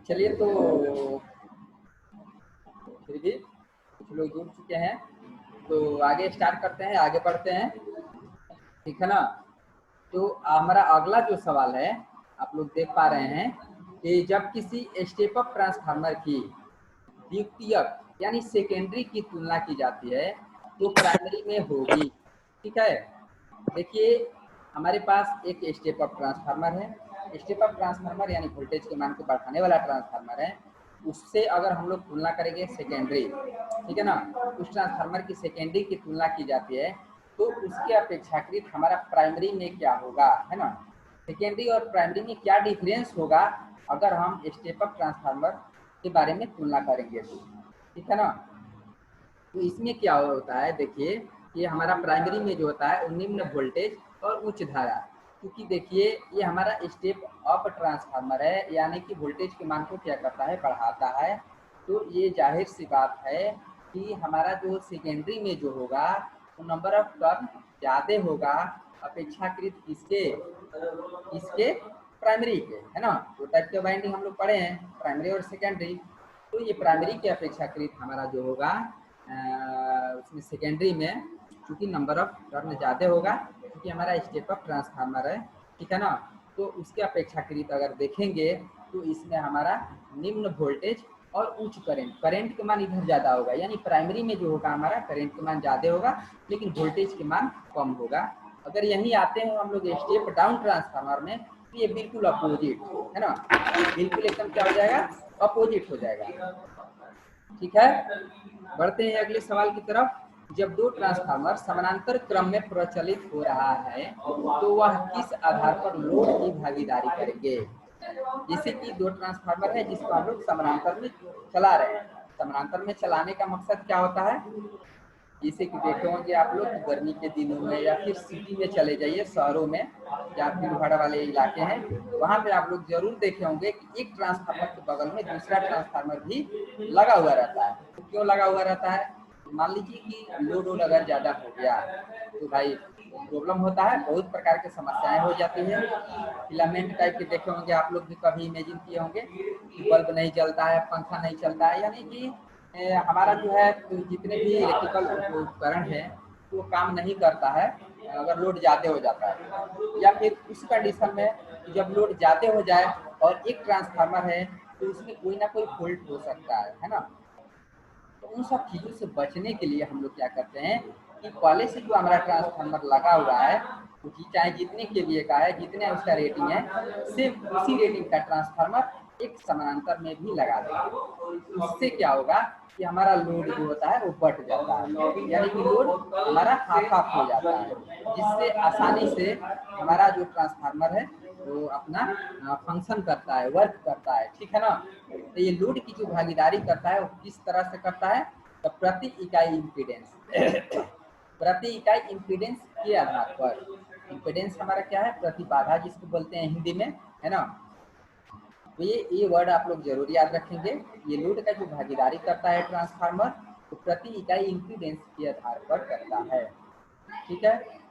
चलिए, तो फिर भी कुछ लोग जुड़ चुके हैं, तो आगे स्टार्ट करते हैं, आगे बढ़ते हैं, ठीक है ना। तो हमारा अगला जो सवाल है, आप लोग देख पा रहे हैं कि जब किसी स्टेप अप ट्रांसफार्मर की द्वितीयक यानी सेकेंडरी की तुलना की जाती है तो प्राइमरी में होगी, ठीक है। देखिए, हमारे पास एक स्टेप अप ट्रांसफार्मर है। स्टेप अप ट्रांसफार्मर यानी वोल्टेज के मान को बढ़ाने वाला ट्रांसफार्मर है। उससे अगर हम लोग तुलना करेंगे सेकेंडरी, ठीक है ना, उस ट्रांसफार्मर की सेकेंडरी की तुलना की जाती है तो उसके अपेक्षाकृत हमारा प्राइमरी में क्या होगा, है ना। सेकेंडरी और प्राइमरी में क्या डिफरेंस होगा अगर हम स्टेप अप ट्रांसफार्मर के बारे में तुलना करेंगे तो, ठीक है ना। तो इसमें क्या होता है, देखिए कि हमारा प्राइमरी में जो होता है वो निम्न वोल्टेज और उच्च धारा, क्योंकि देखिए ये हमारा स्टेप अप ट्रांसफार्मर है, यानी कि वोल्टेज के मान को क्या करता है, बढ़ाता है। तो ये जाहिर सी बात है कि हमारा जो सेकेंडरी में जो होगा वो नंबर ऑफ टर्न ज़्यादा होगा अपेक्षाकृत इसके इसके प्राइमरी के, है ना। दो टाइप के बाइंडिंग हम लोग पढ़े हैं, प्राइमरी और सेकेंडरी। तो ये प्राइमरी के अपेक्षाकृत हमारा जो होगा उसमें सेकेंडरी में चूँकि नंबर ऑफ टर्न ज़्यादा होगा, क्योंकि हमारा स्टेप अप ट्रांसफार्मर है, ठीक है ना। तो उसके अपेक्षाकृत अगर देखेंगे तो इसमें हमारा निम्न वोल्टेज और उच्च करंट के मान इधर ज़्यादा होगा, यानी प्राइमरी में जो होगा हमारा करंट के मान ज़्यादा होगा लेकिन वोल्टेज के मान कम होगा। अगर यहीं आते हैं हम लोग स्टेप डाउन ट्रांसफार्मर में तो ये बिल्कुल अपोजिट, है ना, बिल्कुल एकदम क्या हो जाएगा, अपोजिट हो जाएगा, ठीक है। बढ़ते हैं अगले सवाल की तरफ। जब दो ट्रांसफार्मर समानांतर क्रम में प्रचलित हो रहा है तो वह किस आधार पर लोड की भागीदारी करेंगे। जैसे कि दो ट्रांसफार्मर है जिसको हम लोग समानांतर में चला रहे हैं। समानांतर में चलाने का मकसद क्या होता है, जैसे कि देखे होंगे आप लोग गर्मी के दिनों में या फिर सिटी में चले जाइए, शहरों में या भीड़ भाड़ वाले इलाके हैं, वहाँ पे आप लोग जरूर देखे होंगे कि एक ट्रांसफार्मर के बगल में दूसरा ट्रांसफार्मर भी लगा हुआ रहता है। तो क्यों लगा हुआ रहता है, मान लीजिए कि लोड अगर ज़्यादा हो गया तो भाई प्रॉब्लम होता है, बहुत प्रकार की समस्याएं हो जाती है। फिलामेंट टाइप के देखे होंगे आप लोग भी, कभी इमेजिन किए होंगे कि बल्ब नहीं जलता है, पंखा नहीं चलता है, यानी कि हमारा जो है तो जितने भी इलेक्ट्रिकल उपकरण है वो काम नहीं करता है अगर लोड ज़्यादा हो जाता है। या फिर उस कंडीशन में जब लोड ज़्यादा हो जाए और एक ट्रांसफार्मर है तो उसमें कोई ना कोई फॉल्ट हो सकता है ना। तो उन सब चीज़ों से बचने के लिए हम लोग क्या करते हैं कि पहले से जो हमारा ट्रांसफार्मर लगा हुआ है वो चाहे जितने केवीए का है, जितने उसका रेटिंग है, सिर्फ उसी रेटिंग का ट्रांसफार्मर एक समानांतर में भी लगा देंगे। उससे क्या होगा कि हमारा लोड जो होता है वो बढ़ जाता है, यानी कि लोड हमारा हाफ हाफ हो जाता है, जिससे आसानी से हमारा जो ट्रांसफार्मर है वो अपना फंक्शन करता है, वर्क करता है, ठीक है ना। तो ये लोड की जो भागीदारी करता है वो किस तरह से करता है, तो प्रति इकाई इम्पीडेंस प्रति इकाई इम्पीडेंस के आधार पर। इम्पीडेंस हमारा क्या है, प्रतिबाधा जिसको बोलते हैं हिंदी में, है ना। तो ये वर्ड आप लोग जरूर याद रखेंगे। ये लोड का जो भागीदारी करता है ट्रांसफार्मर तो प्रति इकाई इम्पीडेंस के आधार पर करता है, ठीक है।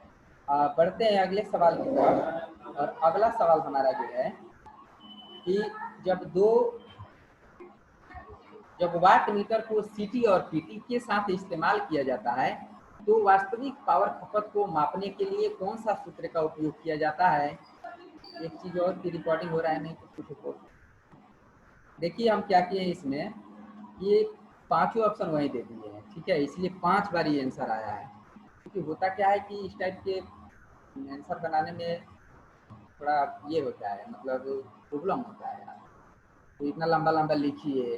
बढ़ते हैं अगले सवाल की तरफ। और अगला सवाल हमारा जो है कि जब वाट मीटर को सीटी और पीटी के साथ इस्तेमाल किया जाता है तो वास्तविक पावर खपत को मापने के लिए कौन सा सूत्र का उपयोग किया जाता है। एक चीज और की रिकॉर्डिंग हो रहा है, नहीं तो कुछ। देखिए हम क्या किए इसमें, ये पांचों ऑप्शन वहीं दे दिए हैं, ठीक है, इसलिए 5 बार ये आंसर आया है। क्योंकि होता क्या है कि इस टाइप के आंसर बनाने में थोड़ा ये होता है, मतलब प्रॉब्लम होता है यार। तो इतना लंबा लंबा लिखिए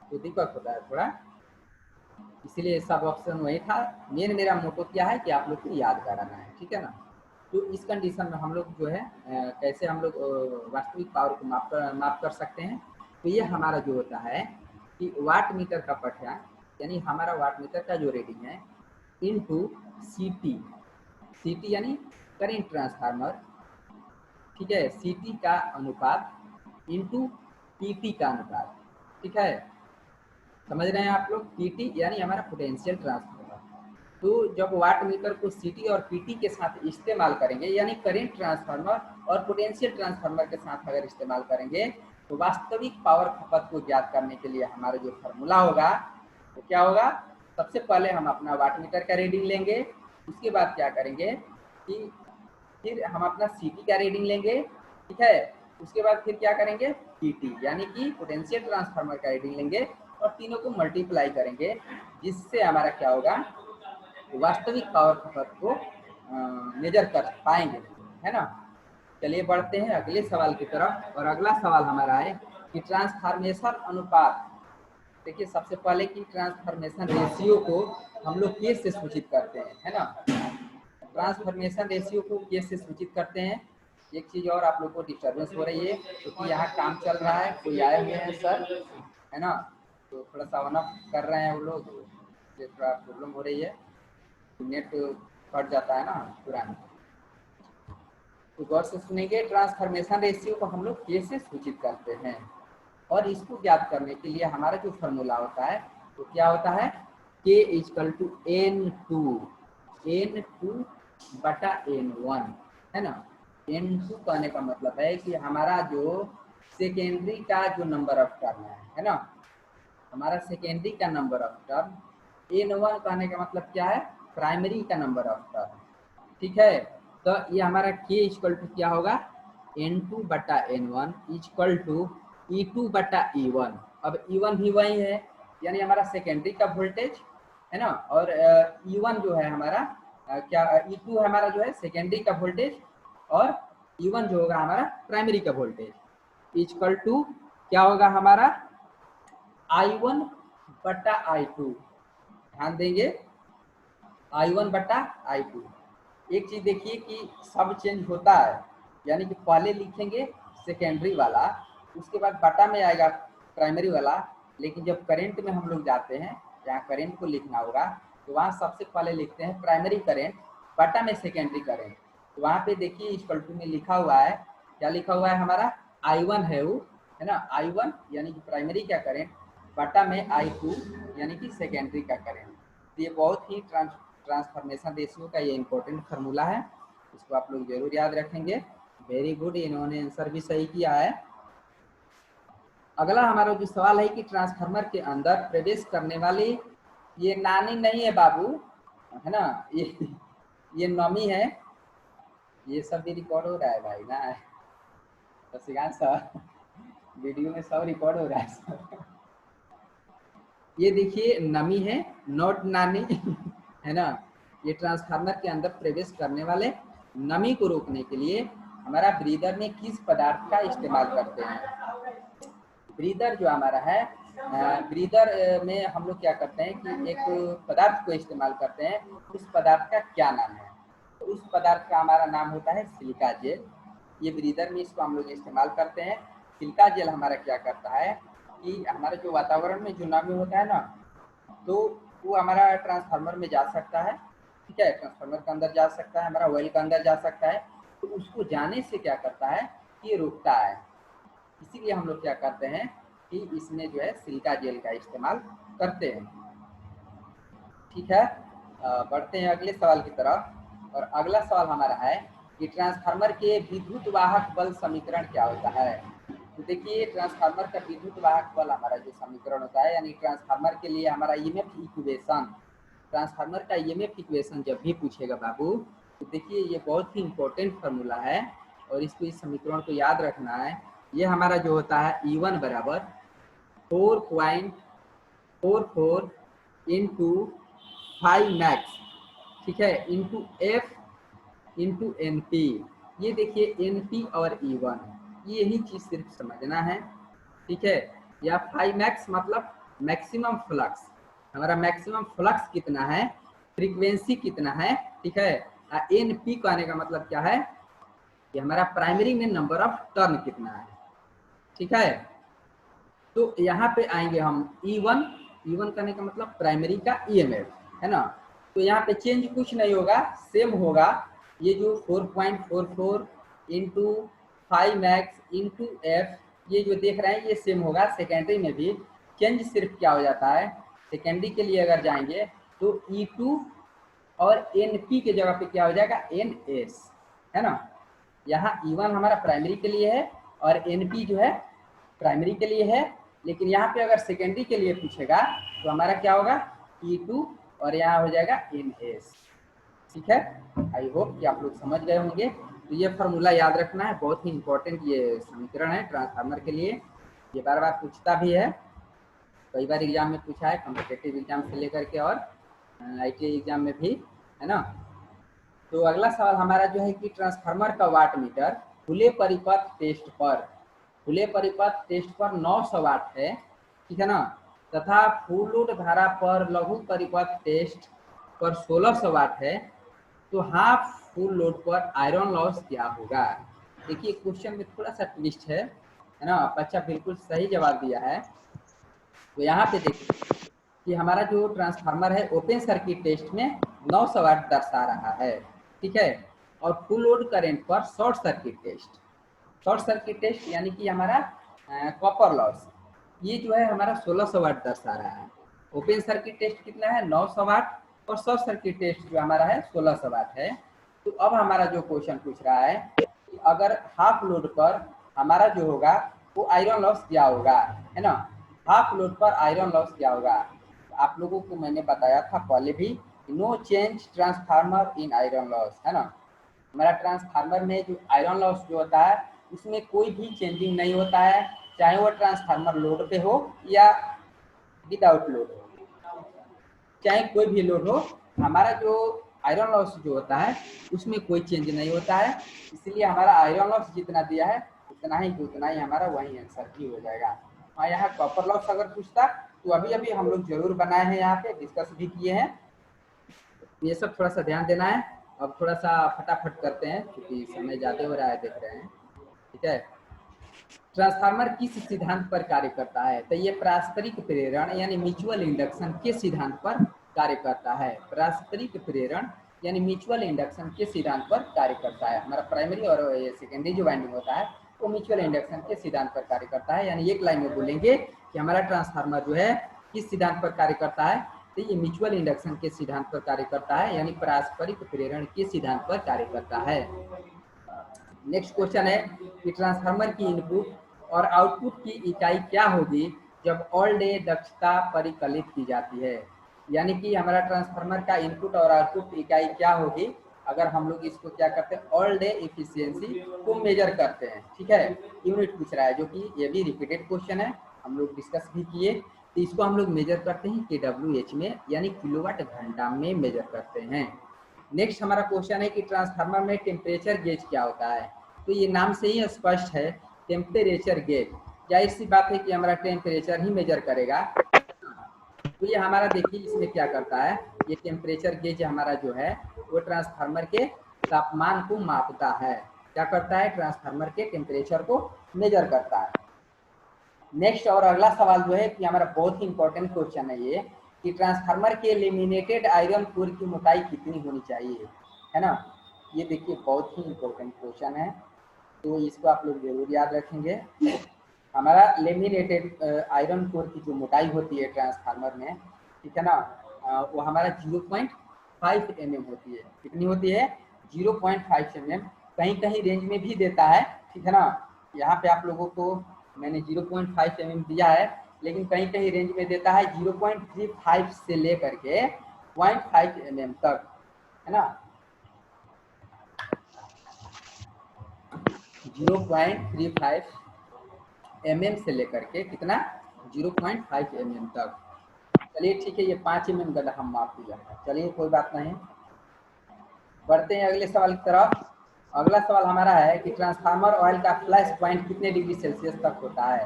तो दिक्कत होता है थोड़ा, इसीलिए सब ऑप्शन वही था। मेन मेरा मोटो क्या है कि आप लोग को याद कराना है, ठीक है ना। तो इस कंडीशन में हम लोग जो है कैसे हम लोग वास्तविक पावर को माप कर सकते हैं। तो ये हमारा जो होता है कि वाट मीटर का पठ्या, यानी हमारा वाट मीटर का जो रीडिंग है इनटू सीटी, सीटी यानी करेंट ट्रांसफार्मर, ठीक है, सीटी का अनुपात इनटू पीटी का अनुपात, ठीक है। समझ रहे हैं आप लोग, पीटी यानी हमारा पोटेंशियल ट्रांसफार्मर, तो जब वाट मीटर को सीटी और पीटी के साथ इस्तेमाल करेंगे, यानी करेंट ट्रांसफार्मर और पोटेंशियल ट्रांसफार्मर के साथ अगर इस्तेमाल करेंगे, तो वास्तविक पावर खपत को ज्ञात करने के लिए हमारा जो फार्मूला होगा वो क्या होगा। सबसे पहले हम अपना वाट मीटर का रीडिंग लेंगे, उसके बाद क्या करेंगे कि फिर हम अपना सीटी का रीडिंग लेंगे, ठीक है। उसके बाद फिर क्या करेंगे, पीटी यानी कि पोटेंशियल ट्रांसफार्मर का रीडिंग लेंगे और तीनों को मल्टीप्लाई करेंगे, जिससे हमारा क्या होगा, वास्तविक पावर खपत को मेजर कर पाएंगे, है ना। चलिए बढ़ते हैं अगले सवाल की तरफ। और अगला सवाल हमारा है कि ट्रांसफॉर्मेशन अनुपात। देखिए सबसे पहले कि ट्रांसफॉर्मेशन रेशियो को हम लोग के से सूचित करते हैं, है ना। ट्रांसफॉर्मेशन रेशियो को के से सूचित करते हैं। एक चीज और, आप लोग को डिस्टर्बेंस हो रही है क्योंकि यहाँ काम चल रहा है, कोई आए हुए हैं सर, है ना, तो थोड़ा सा ऑन ऑफ कर रहे हैं वो लोग, थोड़ा प्रॉब्लम हो रही है, नेट कट जाता है ना तुरंत। तो गौर से सुनेंगे, ट्रांसफॉर्मेशन रेशियो को हम लोग के से सूचित करते हैं और इसको ज्ञात करने के लिए हमारा जो फॉर्मूला होता है तो क्या होता है, के इक्वल टू N2 बटा N1, है ना। N2 कहने का मतलब है कि हमारा जो सेकेंडरी का जो नंबर ऑफ टर्न है ना, हमारा सेकेंडरी का नंबर ऑफ टर्न। N1 कहने का मतलब क्या है, प्राइमरी का नंबर ऑफ टर्न, ठीक है। तो ये हमारा के इक्वल टू क्या होगा, N2 बटा N1 इक्वल टू E2 बटा E1। अब E1 भी वही है, यानी हमारा सेकेंडरी का वोल्टेज, है ना, और E1 जो है हमारा क्या, E2 हमारा जो है सेकेंडरी का वोल्टेज और E1 जो होगा हमारा प्राइमरी का वोल्टेज इक्वल टू क्या होगा हमारा, I1 बटा I2। ध्यान देंगे, I1 बटा I2। एक चीज देखिए कि सब चेंज होता है, यानी कि पहले लिखेंगे सेकेंडरी वाला, उसके बाद बटा में आएगा प्राइमरी वाला, लेकिन जब करंट में हम लोग जाते हैं, जहाँ करंट को लिखना होगा, तो वहाँ सबसे पहले लिखते हैं प्राइमरी करंट बटा में सेकेंडरी करंट। तो वहाँ पे देखिए इक्वल टू में लिखा हुआ है, क्या लिखा हुआ है हमारा, I1 है वो, है ना, I1 यानी कि प्राइमरी का करंट बटा में I2 यानी कि सेकेंडरी का करंट। तो ये बहुत ही ट्रांसफॉर्मेशन रेशियो का ये इंपॉर्टेंट फार्मूला है, इसको आप लोग जरूर याद रखेंगे। वेरी गुड, इन्होंने आंसर भी सही किया है। अगला हमारा जो सवाल है कि ट्रांसफार्मर के अंदर प्रवेश करने वाली, ये नानी नहीं है बाबू, है ना, ये नमी है, ये सब भी रिकॉर्ड हो रहा है भाई ना, तो सिगान सर वीडियो में सब रिकॉर्ड हो रहा है सर। ये देखिए नमी है, नॉट नानी है ना। ये ट्रांसफार्मर के अंदर प्रवेश करने वाले नमी को रोकने के लिए हमारा ब्रीदर में किस पदार्थ का इस्तेमाल करते हैं। ब्रीदर जो हमारा है, ब्रीदर में हम लोग क्या करते हैं कि एक पदार्थ को इस्तेमाल करते हैं, उस पदार्थ का क्या नाम है, तो उस पदार्थ का हमारा नाम होता है सिलिका जेल। ये ब्रीदर में इसको हम लोग इस्तेमाल करते हैं। सिलिका जेल हमारा क्या करता है कि हमारे जो वातावरण में जो नमी होता है ना, तो वो हमारा ट्रांसफार्मर में जा सकता है, ठीक है, ट्रांसफार्मर के अंदर जा सकता है, हमारा ऑयल के अंदर जा सकता है, तो उसको जाने से क्या करता है कि ये रुकता है। इसीलिए हम लोग क्या करते हैं कि इसमें जो है सिलिका जेल का इस्तेमाल करते हैं, ठीक है। बढ़ते हैं अगले सवाल की तरफ। और अगला सवाल हमारा है कि ट्रांसफार्मर के विद्युत वाहक बल समीकरण क्या होता है। तो देखिए ट्रांसफार्मर का विद्युत वाहक बल हमारा जो समीकरण होता है, यानी ट्रांसफार्मर के लिए हमारा ईएमएफ इक्वेशन, ट्रांसफार्मर का ईएमएफ इक्वेशन जब भी पूछेगा बाबू, तो देखिए ये बहुत ही इंपॉर्टेंट फार्मूला है और इसको, इस समीकरण को याद रखना है। ये हमारा जो होता है E1 बराबर 4.44 इंटू 5 मैक्स, ठीक है, इंटू F इंटू NP। ये देखिए NP और E1, यही चीज सिर्फ समझना है, ठीक है। या 5 मैक्स मतलब मैक्सिमम फ्लक्स, हमारा मैक्सिमम फ्लक्स कितना है, फ्रीक्वेंसी कितना है, ठीक है। NP कहने का मतलब क्या है कि हमारा प्राइमरी में नंबर ऑफ टर्न कितना है, ठीक है। तो यहाँ पे आएंगे हम E1 करने का मतलब प्राइमरी का EMF, है ना। तो यहाँ पे चेंज कुछ नहीं होगा, सेम होगा। ये जो 4.44 इंटू 5 मैक्स इंटू F, ये जो देख रहे हैं ये सेम होगा सेकेंडरी में भी। चेंज सिर्फ क्या हो जाता है, सेकेंडरी के लिए अगर जाएंगे तो E2 और NP के जगह पे क्या हो जाएगा, NS, है ना। यहाँ E1 हमारा प्राइमरी के लिए है और NP जो है प्राइमरी के लिए है, लेकिन यहाँ पे अगर सेकेंडरी के लिए पूछेगा तो हमारा क्या होगा, E2 और यहाँ हो जाएगा NS। ठीक है, आई होप कि आप लोग समझ गए होंगे। तो ये फार्मूला याद रखना है, बहुत ही इंपॉर्टेंट ये समीकरण है ट्रांसफार्मर के लिए। ये बार बार पूछता भी है, कई बार एग्जाम में पूछा है, कॉम्पिटेटिव एग्जाम से लेकर के और ITI एग्जाम में भी, है ना। तो अगला सवाल हमारा जो है कि ट्रांसफार्मर का वाट मीटर खुले परिपथ टेस्ट पर 900 वाट है, ठीक है ना, तथा फुल लोड धारा पर लघु परिपथ टेस्ट पर 1600 वाट है, तो हाफ फुल लोड पर आयरन लॉस क्या होगा। देखिए क्वेश्चन में थोड़ा सा ट्विस्ट है ना, बच्चा बिल्कुल सही जवाब दिया है। तो यहाँ पे देखिए कि हमारा जो ट्रांसफार्मर है ओपन सर्किट टेस्ट में 900 वाट दर्शा रहा है, ठीक है, और फुल लोड करंट पर शॉर्ट सर्किट टेस्ट यानी कि हमारा कॉपर लॉस, ये जो है हमारा 1600 वाट दर्शा रहा है। ओपन सर्किट टेस्ट कितना है, 900 वाट, और शॉर्ट सर्किट टेस्ट जो हमारा है 1600 वाट है। तो अब हमारा जो क्वेश्चन पूछ रहा है कि अगर हाफ लोड पर हमारा जो होगा वो आयरन लॉस क्या होगा, है ना, हाफ लोड पर आयरन लॉस क्या होगा। आप लोगों को मैंने बताया था पहले भी, no change transformer in iron loss, है ना। हमारा ट्रांसफार्मर में जो आयरन लॉस जो होता है उसमें कोई भी चेंजिंग नहीं होता है, चाहे वो ट्रांसफार्मर लोड पे हो या विदाउट लोड हो, चाहे कोई भी लोड हो, हमारा जो आयरन लॉस जो होता है उसमें कोई चेंज नहीं होता है। इसलिए हमारा आयरन लॉस जितना दिया है उतना ही हमारा वही आंसर भी हो जाएगा। और यहाँ कॉपर लॉस अगर पूछता तो अभी अभी हम लोग जरूर बनाए हैं, यहाँ पे डिस्कस भी किए हैं। ये सब थोड़ा सा ध्यान देना है। अब थोड़ा सा फटाफट करते हैं क्योंकि समय ज़्यादा हो रहा है, देख रहे हैं, ठीक है। ट्रांसफार्मर किस सिद्धांत पर कार्य करता है, तो ये पारस्परिक प्रेरण यानी म्यूचुअल इंडक्शन के सिद्धांत पर कार्य करता है। पारस्परिक प्रेरण यानी म्यूचुअल इंडक्शन के सिद्धांत पर कार्य करता है। हमारा प्राइमरी और सेकेंडरी जो वाइंडिंग होता है वो म्यूचुअल इंडक्शन के सिद्धांत पर कार्य करता है। यानी एक लाइन में बोलेंगे कि हमारा ट्रांसफार्मर जो है किस सिद्धांत पर कार्य करता है, तो ये म्यूचुअल इंडक्शन के सिद्धांत पर कार्य करता है, यानी पारस्परिक प्रेरण के सिद्धांत पर कार्य करता है। नेक्स्ट क्वेश्चन है कि ट्रांसफार्मर की इनपुट और आउटपुट की इकाई क्या होगी जब ऑल डे दक्षता परिकलित की जाती है। यानी कि हमारा ट्रांसफार्मर का इनपुट और आउटपुट इकाई क्या होगी अगर हम लोग इसको क्या करते हैं, ऑल डे इफिशियंसी को मेजर करते हैं, ठीक है। यूनिट पूछ रहा है, जो कि ये भी रिपीटेड क्वेश्चन है, हम लोग डिस्कस भी किए। तो इसको हम लोग मेजर करते हैं kWh में, यानी किलोवाट घंटा में मेजर करते हैं। नेक्स्ट हमारा क्वेश्चन है कि ट्रांसफार्मर में टेम्परेचर गेज क्या होता है। तो ये नाम से ही स्पष्ट है, टेम्परेचर गेज, जाहिर सी बात है कि हमारा टेम्परेचर ही मेजर करेगा। तो ये हमारा देखिए इसमें क्या करता है, ये टेम्परेचर गेज हमारा जो है वो ट्रांसफार्मर के तापमान को मापता है। क्या करता है, ट्रांसफार्मर के टेम्परेचर को मेजर करता है। नेक्स्ट और अगला सवाल जो है कि हमारा बहुत ही इंपॉर्टेंट क्वेश्चन है ये, कि ट्रांसफार्मर के लेमिनेटेड आयरन कोर की मोटाई कितनी होनी चाहिए, है ना। ये देखिए बहुत ही इंपॉर्टेंट क्वेश्चन है, तो इसको आप लोग जरूर याद रखेंगे। हमारा लेमिनेटेड आयरन कोर की जो मोटाई होती है ट्रांसफार्मर में, ठीक है ना, वो हमारा 0.5 mm होती है। कितनी होती है, 0.5 mm। कहीं कहीं रेंज में भी देता है, ठीक है ना। यहाँ पे आप लोगों को मैंने 0.5 mm दिया है, लेकिन कहीं कहीं रेंज में देता है 0.35 से लेकर के 0.5 mm तक, है ना। 0.35 mm से लेकर के कितना, 0.5 mm तक। चलिए ठीक है, ये 5 mm गड्ढा हम माप दिया, चलिए कोई बात नहीं। बढ़ते हैं अगले सवाल की तरफ। अगला सवाल हमारा है कि ट्रांसफार्मर ऑयल का फ्लैश पॉइंट कितने डिग्री सेल्सियस तक होता है।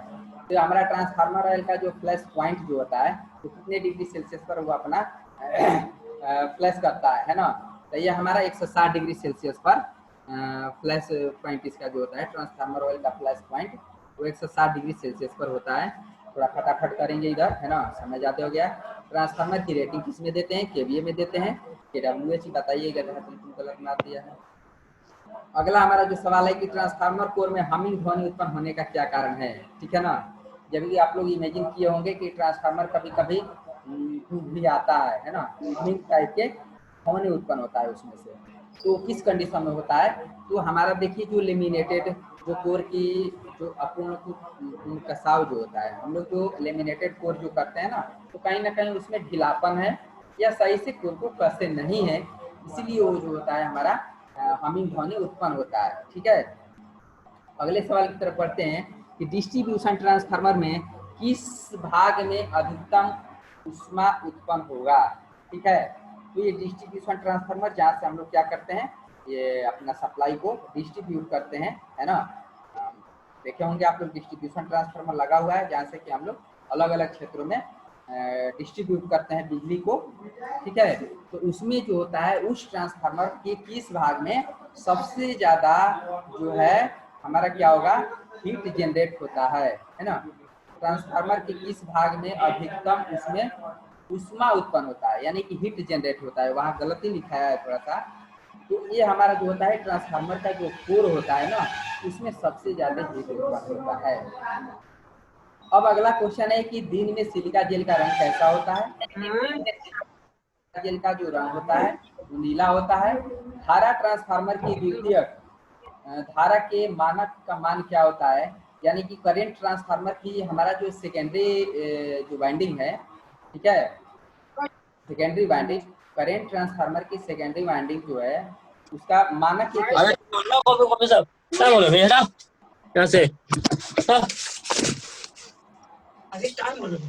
तो हमारा ट्रांसफार्मर ऑयल का जो फ्लैश पॉइंट जो होता है तो कितने डिग्री सेल्सियस पर वो अपना फ्लैश करता है ना। तो ये हमारा 160 डिग्री सेल्सियस पर फ्लैश पॉइंट इसका जो होता है, ट्रांसफार्मर ऑयल का फ्लैश पॉइंट वो 160 डिग्री सेल्सियस पर होता है। थोड़ा फटाफट करेंगे इधर, है ना, समय ज़्यादा हो गया। ट्रांसफार्मर की रेटिंग किस में देते हैं, केवीए में देते हैं, kWh बताइएगा, बिल्कुल गलत मार दिया है। अगला हमारा जो सवाल है कि ट्रांसफार्मर कोर में हमिंग ध्वनि उत्पन्न होने का क्या कारण है, ठीक है ना। जब भी आप लोग इमेजिन किए होंगे कि ट्रांसफार्मर कभी कभी भी आता है ना, हमिंग टाइप के ध्वनि उत्पन्न होता है उसमें से। तो किस कंडीशन में होता है, तो हमारा देखिए जो लेमिनेटेड जो कोर की जो अपूर्ण कसाव जो होता है, हम लोग जो लेमिनेटेड कोर जो करते हैं ना, तो कहीं ना कहीं उसमें ढीलापन है या सही से कोर को कसे नहीं है, इसीलिए वो जो होता है हमारा हमिंग ध्वनि उत्पन्न होता है। ठीक है, अगले सवाल की तरफ बढ़ते हैं कि डिस्ट्रीब्यूशन ट्रांसफार्मर में किस भाग में अधिकतम ऊष्मा उत्पन्न होगा। ठीक है, तो ये डिस्ट्रीब्यूशन ट्रांसफार्मर जहाँ से हम लोग क्या करते हैं, ये अपना सप्लाई को डिस्ट्रीब्यूट करते हैं, है ना। देखे होंगे आप लोग डिस्ट्रीब्यूशन ट्रांसफार्मर लगा हुआ है जहाँ से कि हम लोग अलग अलग क्षेत्रों में डिस्ट्रीब्यूट करते हैं बिजली को। ठीक है, तो उसमें जो होता है उस ट्रांसफार्मर के किस भाग में सबसे ज़्यादा जो है हमारा क्या होगा, हीट जनरेट होता है ना। ट्रांसफार्मर के किस भाग में अधिकतम उसमें ऊष्मा उत्पन्न होता है, यानी कि हीट जनरेट होता है, वहाँ गलती लिखाया है थोड़ा सा। तो ये हमारा जो होता है ट्रांसफार्मर का जो कोर होता है ना, उसमें सबसे ज्यादा हीट उत्पन्न होता है। अब अगला क्वेश्चन है कि दिन में सिलिका जेल का रंग कैसा होता है। जेल का जो रंग होता है वो नीला होता है। धारा ट्रांसफार्मर की द्वितीयक धारा के मानक का मान क्या होता है, यानी कि करंट ट्रांसफार्मर की हमारा जो सेकेंडरी जो वाइंडिंग है, ठीक है, सेकेंडरी वाइंडिंग, करंट ट्रांसफार्मर की सेकेंडरी वाइंडिंग जो है उसका मानक एक अरे कॉपी कॉपी सब क्या बोल रहे बेटा कैसे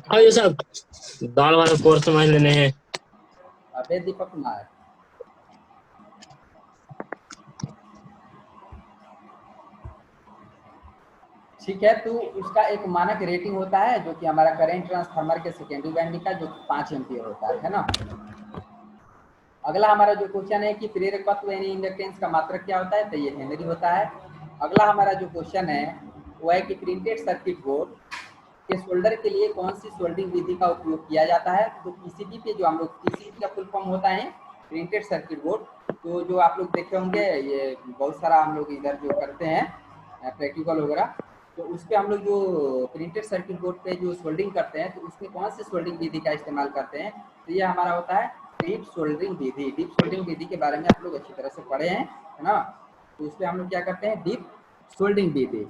हाँ ये सब दाल वाले कोर्स समझ लेने हैं। अभय दीपक कुमार। ठीक है, तो उसका एक मानक रेटिंग होता है जो कि हमारा करंट ट्रांसफार्मर के सेकेंडरी वाइंडिंग का जो 5 एम्पियर होता है ना। अगला हमारा जो क्वेश्चन है कि प्रेरकत्व यानी इंडक्टेंस का मात्रक क्या होता है, तो ये हेनरी होता है। अगला हमारा जो क्वेश्चन है वो है कि प्रिंटेड सर्किट बोर्ड के सोल्डर के लिए कौन सी सोल्डरिंग विधि का उपयोग किया जाता है। तो पीसीबी पे जो हम लोग, पीसीबी का फुल फॉर्म होता है प्रिंटेड सर्किट बोर्ड। तो जो आप लोग देखे होंगे ये बहुत सारा हम लोग इधर जो करते हैं प्रैक्टिकल वगैरह, तो उस पर हम लोग जो प्रिंटेड सर्किट बोर्ड पे जो सोल्डरिंग करते हैं तो उसमें कौन सी सोल्डरिंग विधि का इस्तेमाल करते हैं, तो ये हमारा होता है डीप सोल्डरिंग विधि। डीप सोल्डरिंग विधि के बारे में आप लोग अच्छी तरह से पढ़े हैं, है ना। तो उस पर हम लोग क्या करते हैं, डीप सोल्डरिंग विधि।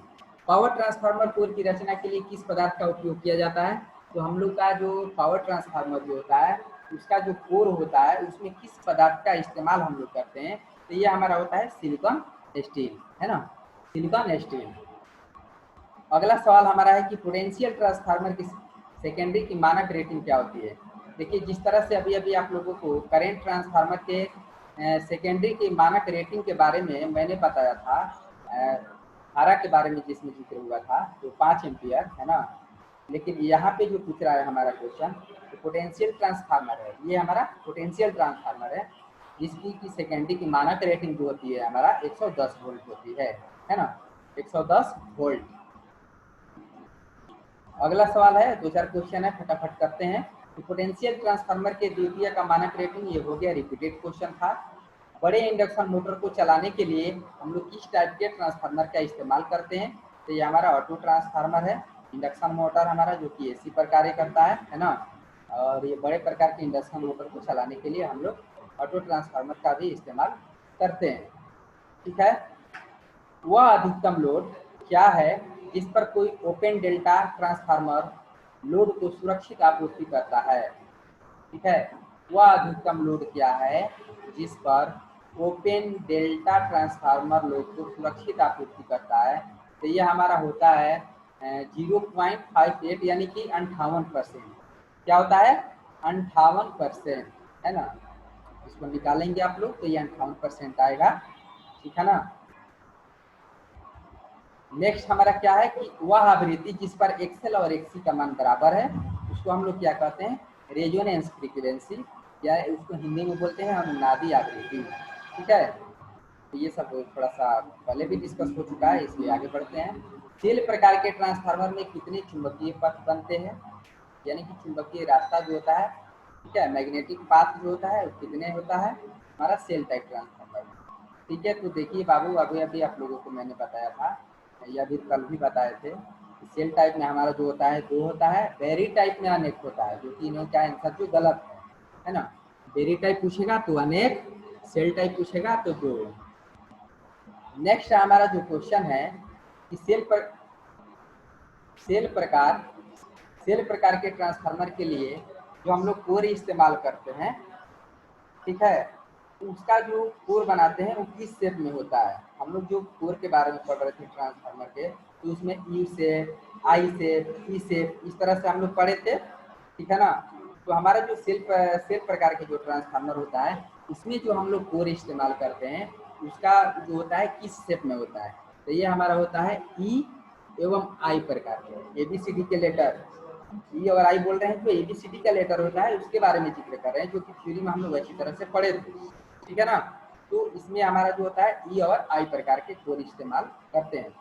पावर ट्रांसफार्मर कोर की रचना के लिए किस पदार्थ का उपयोग किया जाता है, तो हम लोग का जो पावर ट्रांसफार्मर जो होता है उसका जो कोर होता है उसमें किस पदार्थ का इस्तेमाल हम लोग करते हैं, तो ये हमारा होता है सिलिकॉन स्टील, है ना, सिलिकॉन स्टील। अगला सवाल हमारा है कि पोटेंशियल ट्रांसफार्मर की सेकेंडरी की मानक रेटिंग क्या होती है। देखिए जिस तरह से अभी अभी आप लोगों को करंट ट्रांसफार्मर के सेकेंडरी की मानक रेटिंग के बारे में मैंने बताया था, धारा के बारे में जिसमें जिक्र हुआ था जो 5 एम्पियर है ना, लेकिन यहाँ पे जो पूछ रहा है हमारा क्वेश्चन, तो पोटेंशियल ट्रांसफार्मर है, ये हमारा पोटेंशियल ट्रांसफार्मर है जिसकी की सेकेंडरी की मानक रेटिंग जो होती है हमारा 110 वोल्ट होती है ना, 110 वोल्ट। अगला सवाल है, दो चार क्वेश्चन है फटाफट करते हैं। तो पोटेंशियल ट्रांसफार्मर के द्वितीय का मानक रेटिंग ये हो गया, रिपीटेड क्वेश्चन था। बड़े इंडक्शन मोटर को चलाने के लिए हम लोग किस टाइप के ट्रांसफार्मर का इस्तेमाल करते हैं, तो ये हमारा ऑटो ट्रांसफार्मर है। इंडक्शन मोटर हमारा जो कि एसी पर कार्य करता है ना, और ये बड़े प्रकार के इंडक्शन मोटर को चलाने के लिए हम लोग ऑटो ट्रांसफार्मर का भी इस्तेमाल करते हैं। ठीक है, वह अधिकतम लोड क्या है जिस पर कोई ओपन डेल्टा ट्रांसफार्मर लोड को सुरक्षित आपूर्ति करता है। ठीक है, वह अधिकतम लोड क्या है जिस पर ओपन डेल्टा ट्रांसफार्मर लोड को सुरक्षित आपूर्ति करता है, तो यह हमारा होता है 0.58 यानी कि 58%। क्या होता है, 58%, है ना। इसको निकालेंगे आप लोग तो ये 58% आएगा, ठीक है ना। नेक्स्ट हमारा क्या है कि वह आवृत्ति जिस पर एक्सेल और एक्सी का मान बराबर है उसको हम लोग क्या कहते हैं, रेजोनेंस फ्रीक्वेंसी, या उसको हिंदी में बोलते हैं अनुनादी आवृत्ति। ठीक है, तो ये सब थोड़ा सा पहले भी डिस्कस हो चुका है, इसलिए आगे बढ़ते हैं। तेल प्रकार के ट्रांसफार्मर में कितने चुंबकीय पथ बनते हैं, यानी कि चुंबकीय रास्ता जो होता है, ठीक है, मैग्नेटिक पाथ जो होता है वो कितने होता है हमारा सेल टाइप ट्रांसफार्मर। ठीक है, तो देखिए बाबू अभी अभी आप लोगों को मैंने बताया था या फिर कल भी बताए थे, सेल टाइप में हमारा जो होता है 2 होता है, वेरी टाइप में अनेक होता है, जो कि इन्हों का आंसर जो गलत है ना। वेरी टाइप पूछेगा तो अनेक, सेल टाइप पूछेगा तो दो। नेक्स्ट हमारा जो क्वेश्चन है कि सेल प्रकार के ट्रांसफार्मर के लिए जो हम लोग कोर इस्तेमाल करते हैं, ठीक है, उसका जो कोर बनाते हैं वो किस शेप में होता है। हम लोग जो कोर के बारे में पढ़ रहे थे ट्रांसफार्मर के, तो उसमें यू शेप, आई शेप, ई शेप, इस तरह से हम लोग पढ़े थे, ठीक है ना। तो हमारा जो सेल प्रकार के जो ट्रांसफार्मर होता है, इसमें जो हम लोग कोर इस्तेमाल करते हैं उसका जो होता है किस शेप में होता है। तो ये हमारा होता है ई एवं आई प्रकार के, ABCD के लेटर। ई और आई बोल रहे हैं, जो ABCD का लेटर होता है उसके बारे में जिक्र कर रहे हैं, जो कि थ्योरी में हम लोग अच्छी तरह से पढ़े थे, ठीक है ना। तो इसमें हमारा जो होता है ई और आई प्रकार के कोर इस्तेमाल करते हैं।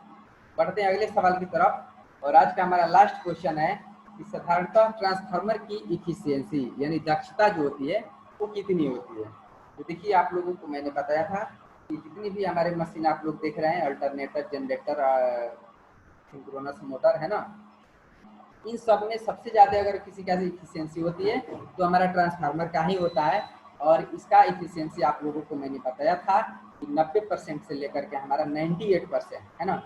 बढ़ते हैं अगले सवाल की तरफ, और आज का हमारा लास्ट क्वेश्चन है कि साधारणतः ट्रांसफार्मर की इफिशियंसी यानी दक्षता जो होती है वो कितनी होती है। तो देखिए आप लोगों को मैंने बताया था कि जितनी भी हमारे मशीन आप लोग देख रहे हैं, अल्टरनेटर, जनरेटर, सिंक्रोनस मोटर, है ना, इन सब में सबसे ज़्यादा अगर किसी का इफिशियंसी होती है तो हमारा ट्रांसफार्मर का ही होता है। और इसका इफिशियंसी आप लोगों को मैंने बताया था कि 90% से लेकर के हमारा 98%, है ना,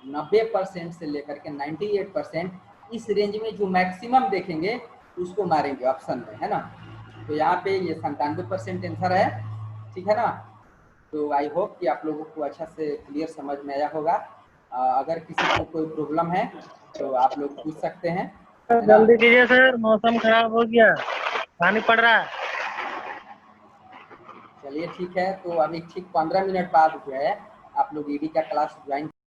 90% से लेकर के 98%, इस रेंज में जो मैक्सिमम देखेंगे उसको मारेंगे ऑप्शन में, है ना। तो यहाँ पे ये 97% आंसर है, ठीक है ना। तो आई होप कि आप लोगों को अच्छा से क्लियर समझ में आया होगा। अगर किसी को कोई प्रॉब्लम है तो आप लोग पूछ सकते हैं, सर है ना। जल्दी कीजिए सर, मौसम खराब हो गया, पानी पड़ रहा है। चलिए ठीक है, तो अभी ठीक 15 मिनट बाद जो है आप लोग ईडी का क्लास ज्वाइन